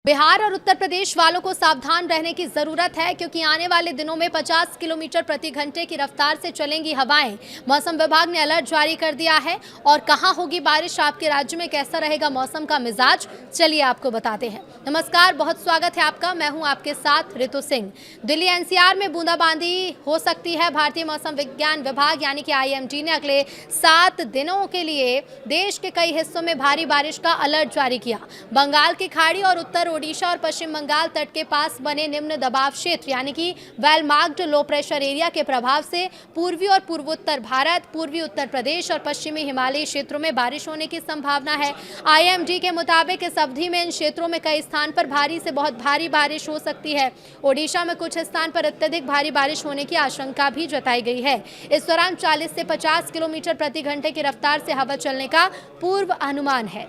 बिहार और उत्तर प्रदेश वालों को सावधान रहने की जरूरत है, क्योंकि आने वाले दिनों में 50 किलोमीटर प्रति घंटे की रफ्तार से चलेंगी हवाएं। मौसम विभाग ने अलर्ट जारी कर दिया है। और कहां होगी बारिश, आपके राज्य में कैसा रहेगा मौसम का मिजाज, चलिए आपको बताते हैं। नमस्कार, बहुत स्वागत है आपका। मैं हूं आपके साथ ऋतु सिंह। दिल्ली एनसीआर में बूंदाबांदी हो सकती है। भारतीय मौसम विज्ञान विभाग यानी कि आईएमडी ने अगले 7 दिनों के लिए देश के कई हिस्सों में भारी बारिश का अलर्ट जारी किया। बंगाल की खाड़ी और उत्तर ओडिशा और पश्चिम बंगाल तट के पास बने निम्न दबाव क्षेत्र यानी कि well marked low pressure area के प्रभाव से पूर्वी और पूर्वोत्तर भारत, पूर्वी उत्तर प्रदेश और पश्चिमी हिमालयी क्षेत्रों में बारिश होने की संभावना है। आईएमडी के मुताबिक इस अवधि में इन क्षेत्रों में कई स्थान पर भारी से बहुत भारी बारिश हो सकती है। ओडिशा में कुछ स्थान पर अत्यधिक भारी बारिश होने की आशंका भी जताई गई है। इस दौरान 40 से 50 किलोमीटर प्रति घंटे की रफ्तार से हवा चलने का पूर्व अनुमान है।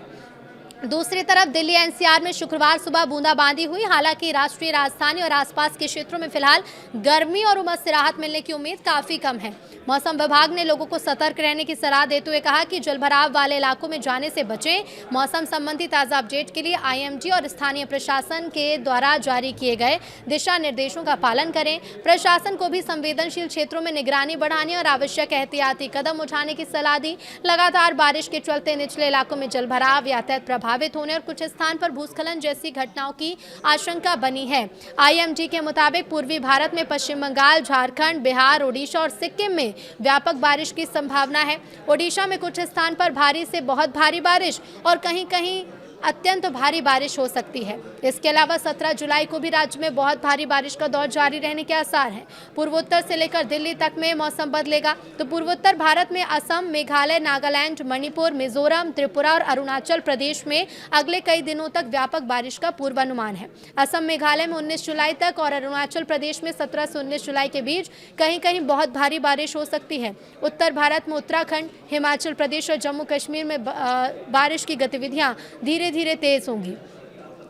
दूसरी तरफ दिल्ली एनसीआर में शुक्रवार सुबह बूंदाबांदी हुई। हालांकि राष्ट्रीय राजधानी और आसपास के क्षेत्रों में फिलहाल गर्मी और उमस से राहत मिलने की उम्मीद काफी कम है। मौसम विभाग ने लोगों को सतर्क रहने की सलाह देते हुए कहा कि जलभराव वाले इलाकों में जाने से बचें। मौसम संबंधी ताज़ा अपडेट के लिए आईएमडी और स्थानीय प्रशासन के द्वारा जारी किए गए दिशा निर्देशों का पालन करें। प्रशासन को भी संवेदनशील क्षेत्रों में निगरानी बढ़ाने और आवश्यक एहतियाती कदम उठाने की सलाह दी। लगातार बारिश के चलते निचले इलाकों में जलभराव, यातायात प्रभावित होने और कुछ स्थान पर भूस्खलन जैसी घटनाओं की आशंका बनी है। आईएमडी के मुताबिक पूर्वी भारत में पश्चिम बंगाल, झारखंड, बिहार, ओडिशा और सिक्किम में व्यापक बारिश की संभावना है। ओडिशा में कुछ स्थान पर भारी से बहुत भारी बारिश और कहीं-कहीं अत्यंत भारी बारिश हो सकती है। इसके अलावा 17 जुलाई को भी राज्य में बहुत भारी बारिश का दौर जारी रहने के आसार हैं। पूर्वोत्तर से लेकर दिल्ली तक में मौसम बदलेगा तो पूर्वोत्तर भारत में असम, मेघालय, नागालैंड, मणिपुर, मिजोरम, त्रिपुरा और अरुणाचल प्रदेश में अगले कई दिनों तक व्यापक बारिश का पूर्वानुमान है। असम, मेघालय में 19 जुलाई तक और अरुणाचल प्रदेश में 17 से 19 जुलाई के बीच कहीं कहीं बहुत भारी बारिश हो सकती है। उत्तर भारत में उत्तराखंड, हिमाचल प्रदेश और जम्मू कश्मीर में बारिश की गतिविधियां धीरे धीरे तेज होंगी।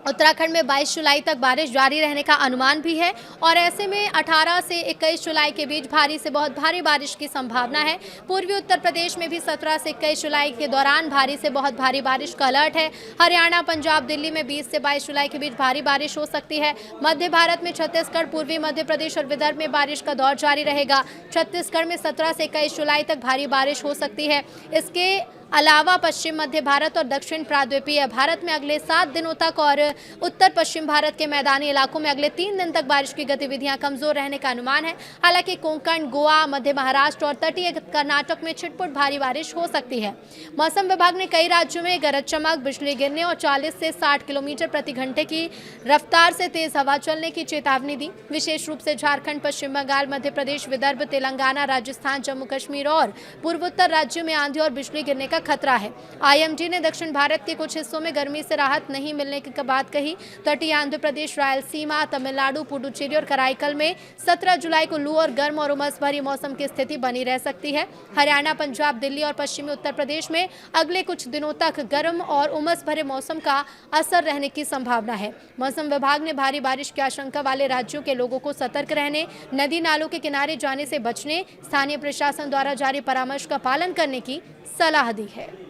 उत्तराखंड में 22 जुलाई तक बारिश जारी रहने का अनुमान भी है और ऐसे में 18 से 21 जुलाई के बीच भारी से बहुत भारी बारिश की संभावना है। पूर्वी उत्तर प्रदेश में भी 17 से 21 जुलाई के दौरान भारी से बहुत भारी बारिश का अलर्ट है। हरियाणा, पंजाब, दिल्ली में 20 से 22 जुलाई के बीच भारी बारिश हो सकती है। मध्य भारत में छत्तीसगढ़, पूर्वी मध्य प्रदेश और विदर्भ में बारिश का दौर जारी रहेगा। छत्तीसगढ़ में 17 से 21 जुलाई तक भारी बारिश हो सकती है। इसके अलावा पश्चिम मध्य भारत और दक्षिण प्रायद्वीपीय भारत में अगले 7 दिनों तक और उत्तर पश्चिम भारत के मैदानी इलाकों में अगले 3 दिन तक बारिश की गतिविधियां कमजोर रहने का अनुमान है। हालांकि कोंकण, गोवा, मध्य महाराष्ट्र और तटीय कर्नाटक में छिटपुट भारी बारिश हो सकती है। मौसम विभाग ने कई राज्यों में गरज चमक, बिजली गिरने और 40 से 60 किलोमीटर प्रति घंटे की रफ्तार से तेज हवा चलने की चेतावनी दी। विशेष रूप से झारखंड, पश्चिम बंगाल, मध्य प्रदेश, विदर्भ, तेलंगाना, राजस्थान, जम्मू कश्मीर और पूर्वोत्तर राज्यों में आंधी और बिजली गिरने का खतरा है। आईएमडी ने दक्षिण भारत के कुछ हिस्सों में गर्मी से राहत नहीं मिलने की बात कही। तटीय आंध्र प्रदेश, रायलसीमा, तमिलनाडु, पुडुचेरी और कराईकल में 17 जुलाई को लू और गर्म और उमस भरी मौसम की स्थिति बनी रह सकती है। हरियाणा, पंजाब, दिल्ली और पश्चिमी उत्तर प्रदेश में अगले कुछ दिनों तक गर्म और उमस भरे मौसम का असर रहने की संभावना है। मौसम विभाग ने भारी बारिश की आशंका वाले राज्यों के लोगों को सतर्क रहने, नदी नालों के किनारे जाने से बचने, स्थानीय प्रशासन द्वारा जारी परामर्श का पालन करने की सलाह दी है।